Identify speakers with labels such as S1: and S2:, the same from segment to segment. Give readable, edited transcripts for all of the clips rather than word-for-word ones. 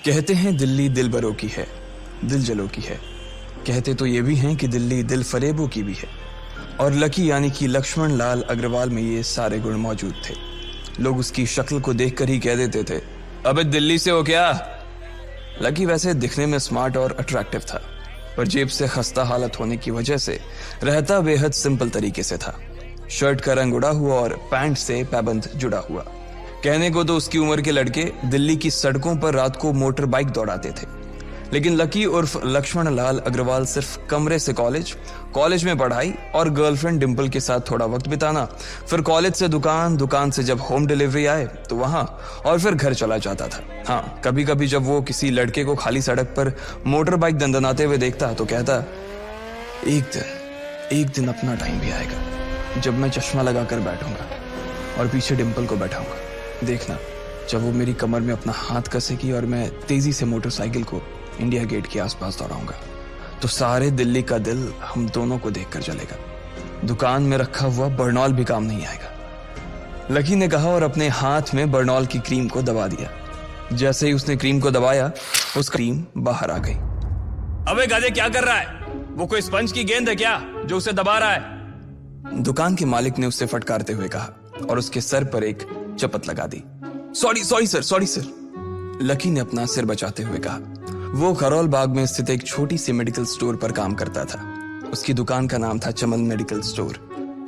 S1: कहते हैं दिल्ली दिल बरों की है, दिल जलों की है। कहते तो ये भी हैं कि दिल्ली दिल फरेबों की भी है। और लकी यानी कि लक्ष्मण लाल अग्रवाल में ये सारे गुण मौजूद थे। लोग उसकी शक्ल को देखकर ही कह देते थे, अबे दिल्ली से हो क्या? लकी वैसे दिखने में स्मार्ट और अट्रैक्टिव था, पर जेब से खस्ता हालत होने की वजह से रहता बेहद सिंपल तरीके से था। शर्ट का रंग उड़ा हुआ और पैंट से पैबंद जुड़ा हुआ। कहने को तो उसकी उम्र के लड़के दिल्ली की सड़कों पर रात को मोटर बाइक दौड़ाते थे, लेकिन लकी उर्फ लक्ष्मण लाल अग्रवाल सिर्फ कमरे से कॉलेज में पढ़ाई और गर्लफ्रेंड डिंपल के साथ थोड़ा वक्त बिताना, फिर कॉलेज से दुकान, दुकान से जब होम डिलीवरी आए तो वहां, और फिर घर चला जाता था। हाँ, कभी कभी जब वो किसी लड़के को खाली सड़क पर मोटर बाइक दंदनाते हुए देखता तो कहता, एक दिन अपना टाइम भी आएगा जब मैं चश्मा लगाकर बैठूंगा और पीछे डिंपल को बैठाऊंगा। देखना, जब वो मेरी कमर में अपना हाथ कसेगी और मैं तेजी से मोटरसाइकिल को इंडिया गेट के आसपास दौड़ाऊंगा, तो सारे दिल्ली का दिल हम दोनों को देखकर जलेगा। दुकान में रखा हुआ बर्नॉल भी काम नहीं आएगा। लकी ने कहा और अपने हाथ में बर्नॉल की क्रीम को दबा दिया। जैसे ही उसने क्रीम को दबाया, उस क्रीम बाहर आ गई। अबे गधे, क्या कर रहा है? वो कोई स्पंज की गेंद है क्या जो उसे दबा रहा है? दुकान के मालिक ने उससे फटकारते हुए कहा और उसके सर पर एक चपत लगा दी। Sorry sir. लकी ने अपना सिर बचाते हुए कहा। वो करोल बाग में स्थित एक छोटी सी मेडिकल स्टोर पर काम करता था। उसकी दुकान का नाम था चमन मेडिकल स्टोर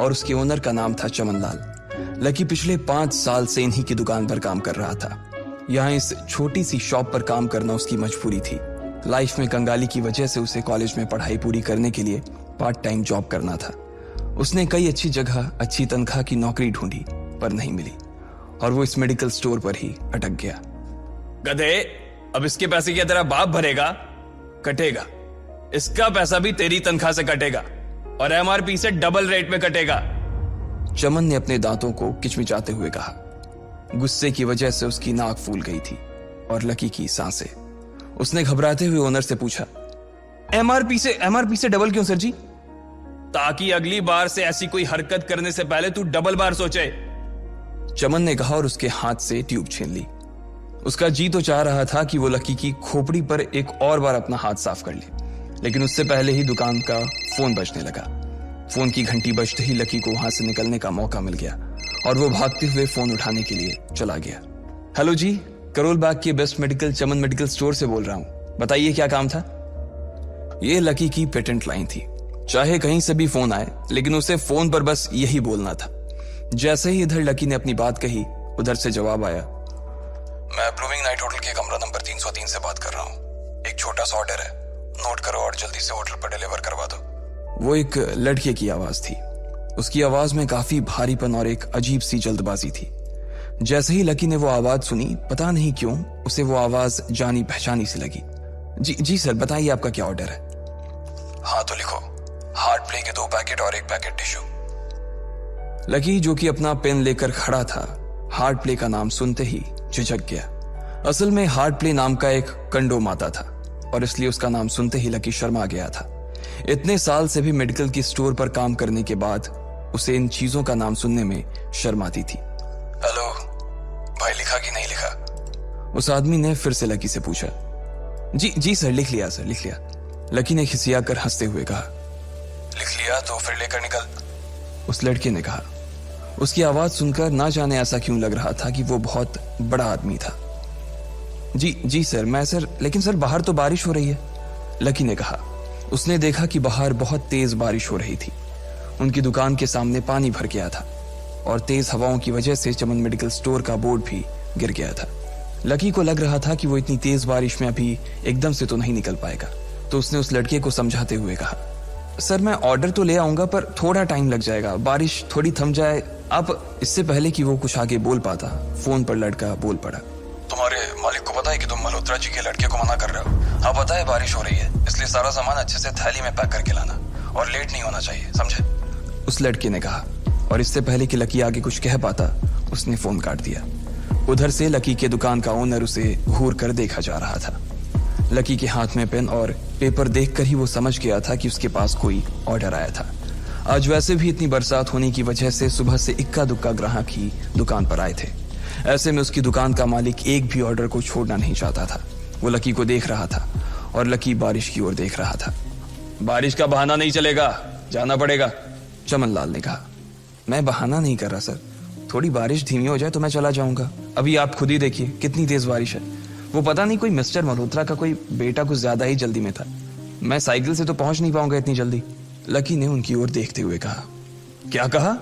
S1: और उसके ओनर का नाम था चमन लाल। लकी पिछले 5 साल से इन्हीं की दुकान पर काम कर रहा था। यहाँ इस छोटी सी शॉप पर काम करना उसकी मजबूरी थी। लाइफ में कंगाली की वजह से उसे कॉलेज में पढ़ाई पूरी करने के लिए पार्ट टाइम जॉब करना था। उसने कई अच्छी जगह अच्छी तनख्वाह की नौकरी ढूंढी, पर नहीं मिली और वो इस मेडिकल स्टोर पर ही अटक गया। गधे, अब इसके पैसे क्या तेरा बाप भरेगा? कटेगा। इसका पैसा भी तेरी तनख्वाह से कटेगा और एमआरपी से डबल रेट में कटेगा। चमन ने अपने दांतों को किचमिचाते हुए कहा। गुस्से की वजह से उसकी नाक फूल गई थी और लकी की सांसें। उसने घबराते हुए ओनर से पूछा, एमआरपी से डबल क्यों सर जी? ताकि अगली बार से ऐसी कोई हरकत करने से पहले तू डबल बार सोचे, चमन ने कहा और उसके हाथ से ट्यूब छीन ली। उसका जी तो चाह रहा था कि वो लकी की खोपड़ी पर एक और बार अपना हाथ साफ कर ले, लेकिन उससे पहले ही दुकान का फोन बजने लगा। फोन की घंटी बजते ही लकी को वहां से निकलने का मौका मिल गया और वो भागते हुए फोन उठाने के लिए चला गया। हेलो जी, करोल बाग के बेस्ट मेडिकल चमन मेडिकल स्टोर से बोल रहा हूं, बताइए क्या काम था? ये लकी की पेटेंट लाइन थी। चाहे कहीं से भी फोन आए, लेकिन उसे फोन पर बस यही बोलना था। जैसे ही इधर लकी ने अपनी बात कही, उधर से जवाब आया, मैं ब्लूमिंग नाइट होटल के कमरा नंबर 303 से बात कर रहा हूँ। एक छोटा सा ऑर्डर है, नोट करो और जल्दी से होटल पर डिलीवर करवा दो। वो एक लड़के की आवाज थी। उसकी आवाज में काफी भारीपन और एक अजीब सी जल्दबाजी थी। जैसे ही लकी ने वो आवाज सुनी, पता नहीं क्यों उसे वो आवाज जानी पहचानी सी लगी। जी सर, बताइए आपका क्या ऑर्डर है? हाँ तो लिखो, हार्ट प्ले के 2 पैकेट और 1 पैकेट टिश्यू। लकी, जो कि अपना पेन लेकर खड़ा था, हार्ट प्ले का नाम सुनते ही झिझक गया। असल में हार्ट प्ले नाम का एक कंडोम आता था और इसलिए उसका नाम सुनते ही लकी शर्मा गया था। इतने साल से भी मेडिकल की स्टोर पर काम करने के बाद उसे इन चीजों का नाम सुनने में शर्म आती थी। हेलो भाई, लिखा कि नहीं लिखा? उस आदमी ने फिर से लकी से पूछा। जी सर, लिख लिया सर, लिख लिया। लकी ने खिसिया कर हंसते हुए कहा। लिख लिया तो फिर लेकर निकल, उस लड़के ने कहा। उसकी आवाज सुनकर ना जाने ऐसा क्यों लग रहा था कि वो बहुत बड़ा आदमी था। जी सर, लेकिन सर बाहर तो बारिश हो रही है, लकी ने कहा। उसने देखा कि बाहर बहुत तेज बारिश हो रही थी। उनकी दुकान के सामने पानी भर गया था और तेज हवाओं की वजह से चमन मेडिकल स्टोर का बोर्ड भी गिर गया था। लकी को लग रहा था कि वो इतनी तेज बारिश में अभी एकदम से तो नहीं निकल पाएगा, तो उसने उस लड़के को समझाते हुए कहा, सर मैं ऑर्डर तो ले आऊंगा पर थोड़ा टाइम लग जाएगा, बारिश थोड़ी थम जाए। अब इससे पहले कि वो कुछ आगे बोल पाता, फोन पर लड़का बोल पड़ा। तुम्हारे मालिक को पता है कि तुम मल्होत्रा जी के लड़के को मना कर रहे हो? हाँ पता है, बारिश हो रही है, इसलिए सारा सामान अच्छे से थैली में पैक करके लाना और लेट नहीं होना चाहिए, समझे? उस लड़के ने कहा और इससे पहले कि लकी आगे कुछ कह पाता, उसने फोन काट दिया। उधर से लकी के दुकान का ओनर उसे घूर कर देखा जा रहा था। लकी के हाथ में पेन और पेपर देखकर ही वो समझ गया था कि उसके पास कोई ऑर्डर आया था। आज वैसे भी इतनी बरसात होने की वजह से सुबह से इक्का दुक्का ग्राहक ही दुकान पर आए थे। ऐसे में उसकी दुकान का मालिक एक भी ऑर्डर को छोड़ना नहीं चाहता था। वो लकी को देख रहा था और लकी बारिश की ओर देख रहा था। बारिश का बहाना नहीं चलेगा, जाना पड़ेगा, चमन लाल ने कहा। मैं बहाना नहीं कर रहा सर, थोड़ी बारिश धीमी हो जाए तो मैं चला जाऊंगा। अभी आप खुद ही देखिए कितनी तेज बारिश है। वो पता नहीं कोई मिस्टर मल्होत्रा का कोई बेटा कुछ ज्यादा ही जल्दी में था, मैं साइकिल से तो पहुंच नहीं पाऊंगा इतनी जल्दी। लकी ने उनकी ओर देखते हुए कहा। क्या कहा?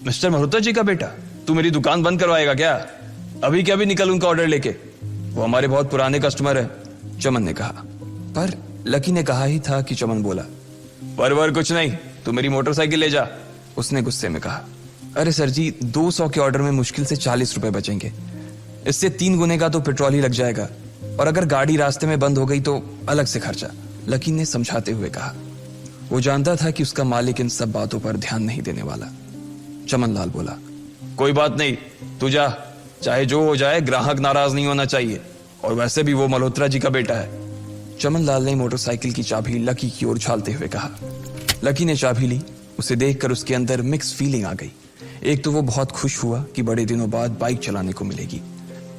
S1: मिस्टर मल्होत्रा जी का बेटा? तू मेरी दुकान बंद करवाएगा क्या? अभी क्या भी निकल उनका ऑर्डर लेके, वो हमारे बहुत पुराने कस्टमर है, चमन ने कहा। पर लकी ने कहा ही था कि चमन बोला। पर कुछ नहीं, तू मेरी मोटरसाइकिल ले जा, उसने गुस्से में कहा। अरे सर जी, 200 के ऑर्डर में मुश्किल से 40 रुपए बचेंगे, इससे 3 गुने का तो पेट्रोल ही लग जाएगा, और अगर गाड़ी रास्ते में बंद हो गई तो अलग से खर्चा, लकी ने समझाते हुए कहा। वो जानता था कि उसका मालिक इन सब बातों पर ध्यान नहीं देने वाला। चमन लाल बोला। कोई बात नहीं, तू जा, चाहे जो हो जाए ग्राहक नाराज नहीं होना चाहिए, और वैसे भी वो मल्होत्रा जी का बेटा है। चमन लाल ने मोटरसाइकिल की चाबी लकी की ओर उछालते हुए कहा। लकी ने चाबी ली, उसे देखकर उसके अंदर मिक्स फीलिंग आ गई। एक तो वो बहुत खुश हुआ कि बड़े दिनों बाद बाइक चलाने को मिलेगी,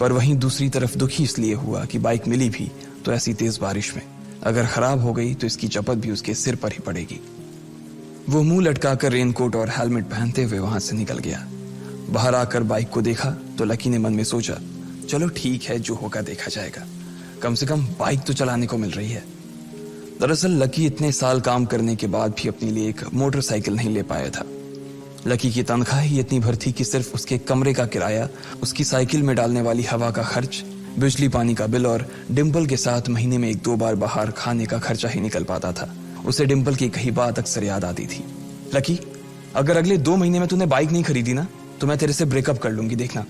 S1: पर वहीं दूसरी तरफ दुखी इसलिए हुआ कि बाइक मिली भी तो ऐसी तेज बारिश में, अगर खराब हो गई तो इसकी चपत भी उसके सिर पर ही पड़ेगी। वो मुंह लटकाकर रेनकोट और हेलमेट पहनते हुए वहां से निकल गया। बाहर आकर बाइक को देखा तो लकी ने मन में सोचा, चलो ठीक है, जो होगा देखा जाएगा, कम से कम बाइक तो चलाने को मिल रही है। दरअसल लकी इतने साल काम करने के बाद भी अपने लिए एक मोटरसाइकिल नहीं ले पाया था। लकी की तनख्वाह ही इतनी भर थी कि सिर्फ उसके कमरे का किराया, उसकी साइकिल में डालने वाली हवा का खर्च, बिजली पानी का बिल और डिम्पल के साथ महीने में 1-2 बार बाहर खाने का खर्चा ही निकल पाता था। उसे डिम्पल की कही बात अक्सर याद आती थी। लकी, अगर अगले 2 महीने में तूने बाइक नहीं खरीदी ना तो मैं तेरे से ब्रेकअप कर लूंगी, देखना।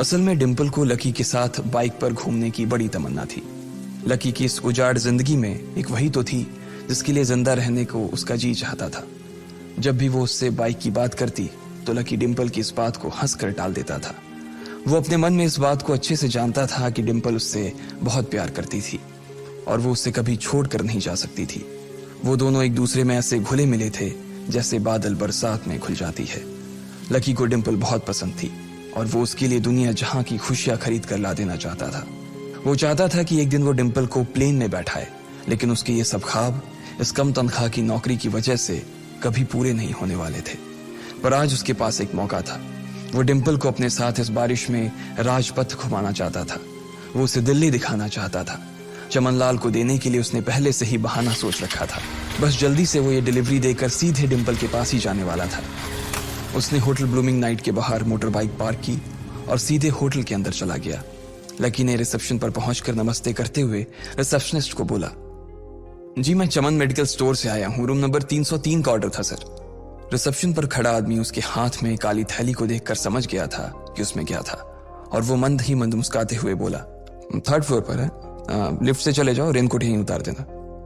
S1: असल में डिम्पल को लकी के साथ बाइक पर घूमने की बड़ी तमन्ना थी। लकी की इस उजाड़ जिंदगी में एक वही तो थी जिसके लिए जिंदा रहने को उसका जी चाहता था। जब भी वो उससे बाइक की बात करती तो लकी डिम्पल की इस बात को हंसकर टाल देता था। वो अपने मन में इस बात को अच्छे से जानता था कि डिम्पल उससे बहुत प्यार करती थी और वो उससे कभी छोड़कर नहीं जा सकती थी। वो दोनों एक दूसरे में ऐसे घुले मिले थे जैसे बादल बरसात में घुल जाती है। लकी को डिम्पल बहुत पसंद थी और वो उसके लिए दुनिया जहां की खुशियां खरीद कर ला देना चाहता था। वो चाहता था कि एक दिन वो डिम्पल को प्लेन में बैठाए, लेकिन उसके ये सब ख्वाब इस कम तनख्वाह की नौकरी की वजह से कभी पूरे नहीं होने वाले थे। पर आज उसके पास एक मौका था। वो डिम्पल को अपने साथ इस बारिश में राजपथ घुमाना चाहता था। वो उसे दिल्ली दिखाना चाहता था। चमन लाल को देने के लिए उसने पहले से ही बहाना सोच रखा था। बस जल्दी से वो ये डिलीवरी देकर सीधे डिम्पल के पास ही जाने वाला था। उसने होटल ब्लूमिंग नाइट के बाहर मोटर बाइक पार्क की और सीधे होटल के अंदर चला गया। लकी ने रिसेप्शन पर पहुंचकर नमस्ते करते हुए रिसेप्शनिस्ट को बोला, जी मैं चमन मेडिकल स्टोर से आया हूं, रूम नंबर 303 का ऑर्डर था सर। रिसेप्शन पर खड़ा आदमी उसके हाथ में काली थैली को देखकर समझ गया था कि उसमें क्या था और वो मंद ही मंद मुस्कुराते हुए बोला, 3rd फ्लोर पर है, लिफ्ट से चले जाओ, रेनकोट यहीं उतार देना।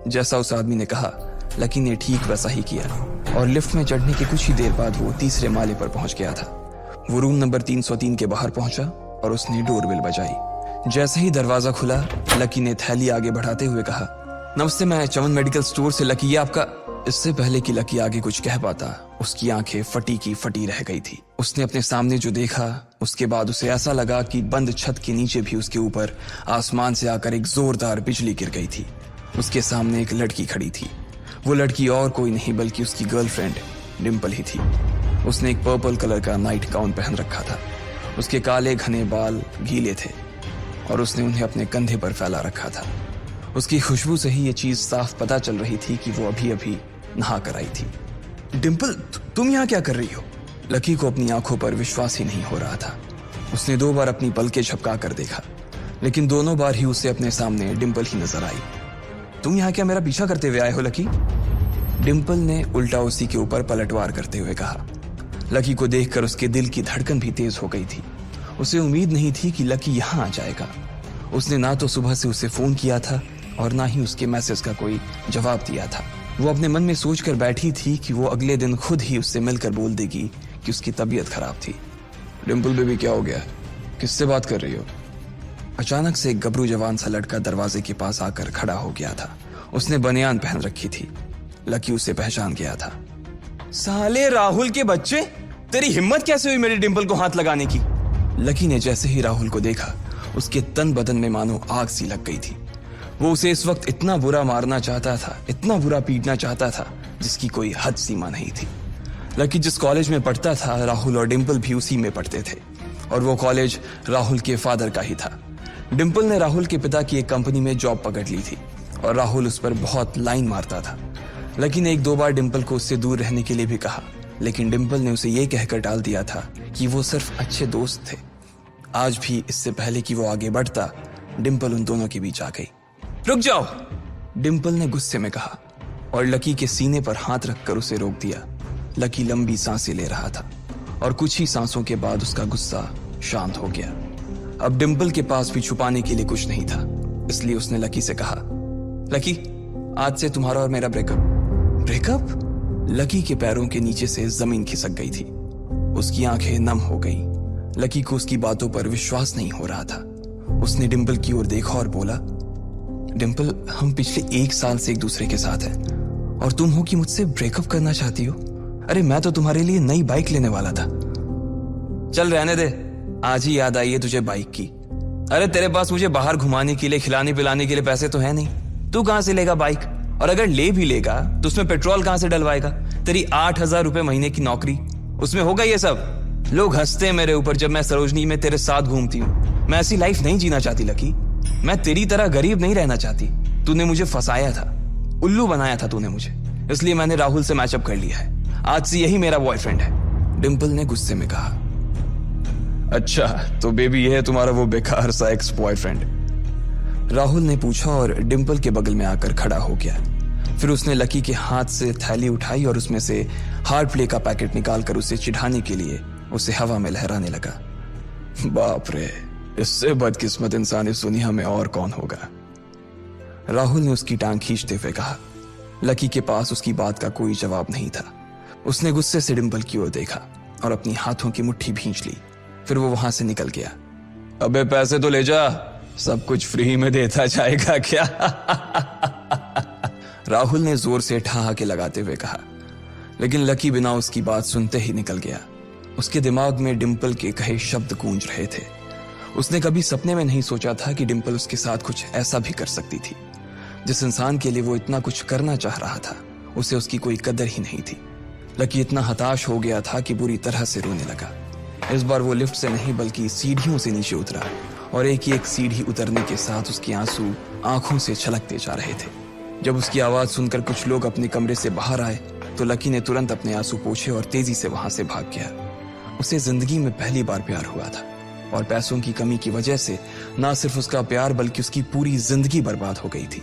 S1: जैसा उस आदमी ने कहा लकी ने ठीक वैसा ही किया और लिफ्ट में चढ़ने के कुछ ही देर बाद वो 3रे माले पर पहुंच गया था। वो रूम नंबर 303 के बाहर पहुंचा और उसने डोरबेल बजाई। जैसे ही दरवाजा खुला लकी ने थैली आगे बढ़ाते हुए कहा, नमस्ते, मैं चमन मेडिकल स्टोर से लकी, ये आपका। इससे पहले कि लकी आगे कुछ कह पाता उसकी आंखें फटी की फटी रह गई थी। उसने अपने सामने जो देखा उसके बाद उसे ऐसा लगा कि बंद छत के नीचे भी उसके ऊपर आसमान से आकर एक जोरदार बिजली गिर गई थी। उसके सामने एक लड़की खड़ी थी। वो लड़की और कोई नहीं बल्कि उसकी गर्लफ्रेंड डिम्पल ही थी। उसने एक पर्पल कलर का नाइट गाउन पहन रखा था। उसके काले घने बाल गीले थे और उसने उन्हें अपने कंधे पर फैला रखा था। उसकी खुशबू से ही ये चीज साफ पता चल रही थी कि वो अभी अभी नहा कर आई थी। डिम्पल, तुम यहाँ क्या कर रही हो? लकी को अपनी आंखों पर विश्वास ही नहीं हो रहा था। उसने 2 बार अपनी पलकें झपका कर देखा, लेकिन दोनों बार ही उसे अपने सामने डिम्पल ही नजर आई। तुम यहाँ क्या मेरा पीछा करते हुए आए हो लकी? डिम्पल ने उल्टा उसी के ऊपर पलटवार करते हुए कहा। लकी को देखकर उसके दिल की धड़कन भी तेज हो गई थी। उसे उम्मीद नहीं थी कि लकी यहाँ आ जाएगा। उसने ना तो सुबह से उसे फोन किया था और ना ही उसके मैसेज का कोई जवाब दिया था। वो अपने मन में सोचकर बैठी थी कि वो अगले दिन खुद ही उससे मिलकर बोल देगी कि उसकी तबीयत खराब थी। डिम्पल बेबी, क्या हो गया? किससे बात कर रही हो? अचानक से एक गबरू जवान सा लड़का दरवाजे के पास आकर खड़ा हो गया था। उसने बनियान पहन रखी थी। लकी उसे पहचान गया था। साले राहुल के बच्चे, तेरी हिम्मत कैसे हुई मेरी डिम्पल को हाथ लगाने की? लकी ने जैसे ही राहुल को देखा उसके तन बदन में मानो आग सी लग गई थी। वो उसे इस वक्त इतना बुरा मारना चाहता था, इतना बुरा पीटना चाहता था जिसकी कोई हद सीमा नहीं थी। लकी जिस कॉलेज में पढ़ता था, राहुल और डिंपल भी उसी में पढ़ते थे और वो कॉलेज राहुल के फादर का ही था। डिंपल ने राहुल के पिता की एक कंपनी में जॉब पकड़ ली थी और राहुल उस पर बहुत लाइन मारता था। लकी ने 1-2 बार डिंपल को उससे दूर रहने के लिए भी कहा, लेकिन डिंपल ने उसे यह कहकर टाल दिया था कि वो सिर्फ अच्छे दोस्त थे। आज भी इससे पहले कि वो आगे बढ़ता, डिंपल उन दोनों के बीच आ गई। रुक जाओ, डिंपल ने गुस्से में कहा और लकी के सीने पर हाथ रखकर उसे रोक दिया। लकी लंबी सांसें ले रहा था और कुछ ही सांसों के बाद उसका गुस्सा शांत हो गया। अब डिंपल के पास भी छुपाने के लिए कुछ नहीं था, इसलिए उसने लकी से कहा, लकी, आज से तुम्हारा और मेरा ब्रेकअप। ब्रेकअप? लकी के पैरों के नीचे से जमीन खिसक गई थी। उसकी आंखें नम हो गई। लकी को उसकी बातों पर विश्वास नहीं हो रहा था। उसने डिंपल की ओर देखा और बोला, डिंपल, हम पिछले 1 साल से एक दूसरे के साथ हैं और तुम हो कि मुझसे ब्रेकअप करना चाहती हो? अरे मैं तो तुम्हारे लिए नई बाइक लेने वाला था। चल रहने दे, आज ही याद आई है तुझे बाइक की। अरे तेरे पास मुझे बाहर घुमाने के लिए, खिलाने पिलाने के लिए पैसे तो है नहीं। तू कहां से लेगा बाइक? और अगर ले भी लेगा तो उसमें पेट्रोल कहां से डलवाएगा? तेरी 8,000 रुपए महीने की नौकरी, उसमें होगा ये सब? लोग हंसते हैं मेरे ऊपर जब मैं सरोजनी में तेरे साथ घूमती हूँ। मैं ऐसी लाइफ नहीं जीना चाहती लकी। मैं तेरी तरह गरीब नहीं रहना चाहती। तूने मुझे फंसाया था, उल्लू बनाया था तूने मुझे, इसलिए मैंने राहुल से मैचअप कर लिया है। आज से यही मेरा बॉयफ्रेंड है, डिंपल ने गुस्से में कहा। अच्छा, तो बेबी ये है तुम्हारा वो बेकार सा एक्स बॉयफ्रेंड? राहुल ने पूछा और डिंपल के बगल में आकर खड़ा हो गया। फिर उसने लकी के हाथ से थैली उठाई और उसमें से हार्ड प्ले का पैकेट निकालकर उसे चिढ़ाने के लिए उसे हवा में लहराने लगा। बाप रे, इससे बदकिस्मत इंसान इस दुनिया में और कौन होगा? राहुल ने उसकी टांग खींचते हुए कहा। लकी के पास उसकी बात का कोई जवाब नहीं था। उसने गुस्से से डिंपल की ओर देखा और अपनी हाथों की मुट्ठी भींच ली। फिर वो वहां से निकल गया। अबे पैसे तो ले जा, सब कुछ फ्री में देता जाएगा क्या? राहुल ने जोर से ठहाके लगाते हुए कहा, लेकिन लकी बिना उसकी बात सुनते ही निकल गया। उसके दिमाग में डिंपल के कहे शब्द गूंज रहे थे। उसने कभी सपने में नहीं सोचा था कि डिंपल उसके साथ कुछ ऐसा भी कर सकती थी। जिस इंसान के लिए वो इतना कुछ करना चाह रहा था, उसे उसकी कोई कदर ही नहीं थी। लकी इतना हताश हो गया था कि बुरी तरह से रोने लगा। इस बार वो लिफ्ट से नहीं बल्कि सीढ़ियों से नीचे उतरा और एक ही एक सीढ़ी उतरने के साथ उसके आंसू आंखों से छलकते जा रहे थे। जब उसकी आवाज सुनकर कुछ लोग अपने कमरे से बाहर आए तो लकी ने तुरंत अपने आंसू पोंछे और तेजी से वहां से भाग गया। उसे जिंदगी में पहली बार प्यार हुआ था और पैसों की कमी की वजह से ना सिर्फ उसका प्यार बल्कि उसकी पूरी जिंदगी बर्बाद हो गई थी।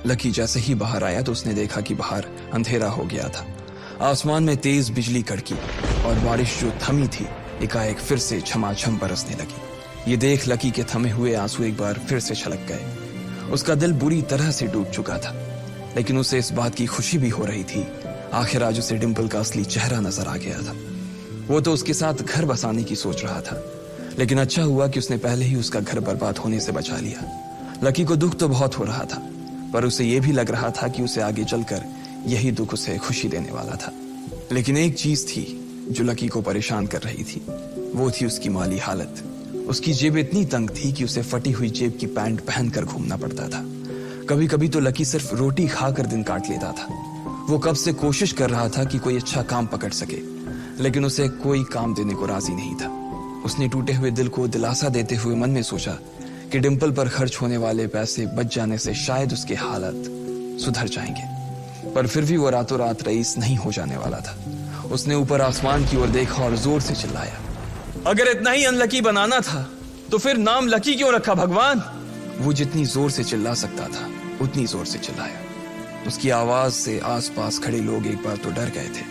S1: लकी जैसे ही बाहर आया तो उसने देखा कि बाहर अंधेरा हो गया था। आसमान में तेज बिजली कड़की और बारिश जो थमी थी एकाएक फिर से झमाझम बरसने लगी। ये देख लकी के थमे हुए आंसू एक बार फिर से छलक गए। उसका दिल बुरी तरह से डूब चुका था, लेकिन उसे इस बात की खुशी भी हो रही थी। आखिर आज उसे डिंपल का असली चेहरा नजर आ गया था। वो तो उसके साथ घर बसाने की सोच रहा था, लेकिन अच्छा हुआ कि उसने पहले ही उसका घर बर्बाद होने से बचा लिया। लकी को दुख तो बहुत हो रहा था, पर उसे यह भी लग रहा था कि उसे आगे चलकर यही दुख उसे खुशी देने वाला था। लेकिन एक चीज थी जो लकी को परेशान कर रही थी, वो थी उसकी माली हालत। उसकी जेब इतनी तंग थी कि उसे फटी हुई जेब की पैंट पहनकर घूमना पड़ता था। कभी कभी तो लकी सिर्फ रोटी खाकर दिन काट लेता था। वो कब से कोशिश कर रहा था कि कोई अच्छा काम पकड़ सके, लेकिन उसे कोई काम देने को राजी नहीं था। उसने टूटे हुए दिल को दिलासा देते हुए मन में सोचा कि डिंपल पर खर्च होने वाले पैसे बच जाने से शायद उसके हालत सुधर जाएंगे, पर फिर भी वो रातों रात रईस नहीं हो जाने वाला था। उसने ऊपर आसमान की ओर देखा और जोर से चिल्लाया, अगर इतना ही अनलकी बनाना था तो फिर नाम लकी क्यों रखा भगवान? वो जितनी जोर से चिल्ला सकता था उतनी जोर से चिल्लाया। उसकी आवाज से आसपास खड़े लोग एक बार तो डर गए थे।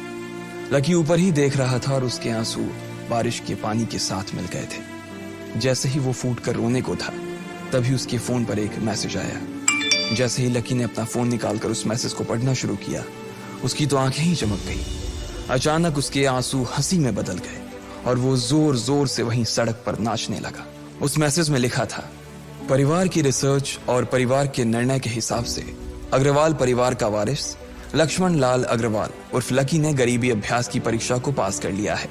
S1: लकी ऊपर ही देख रहा था और उसके आंसू बारिश के पानी के साथ मिल गए थे। जैसे ही वो फूट कर रोने को था, तभी उसके फोन पर एक मैसेज आया। जैसे ही लकी ने अपना फोन निकालकर उस मैसेज को पढ़ना शुरू किया, उसकी तो आंखें ही चमक गई। अचानक उसके आंसू हंसी में बदल गए और वो जोर जोर से वहीं सड़क पर नाचने लगा। उस मैसेज में लिखा था, परिवार की रिसर्च और परिवार के निर्णय के हिसाब से अग्रवाल परिवार का वारिस लक्ष्मण लाल अग्रवाल उर्फ लकी ने गरीबी अभ्यास की परीक्षा को पास कर लिया है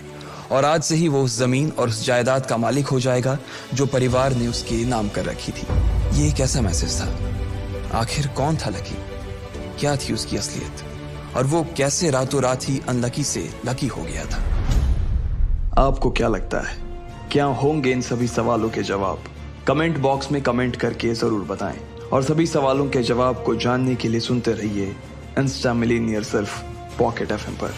S1: और आज से ही वो उस जमीन और उस जायदाद का मालिक हो जाएगा जो परिवार ने उसके नाम कर रखी थी। ये एक ऐसा मैसेज था आखिर कौन था लकी, क्या थी उसकी असलियत, और वो कैसे रातों रात ही अनलकी से लकी हो गया था? आपको क्या लगता है, क्या होंगे इन सभी सवालों के जवाब? कमेंट बॉक्स में कमेंट करके जरूर बताएं, और सभी सवालों के जवाब को जानने के लिए सुनते रहिए इंस्टा मिलीनियर सिर्फ पॉकेट एफएम पर।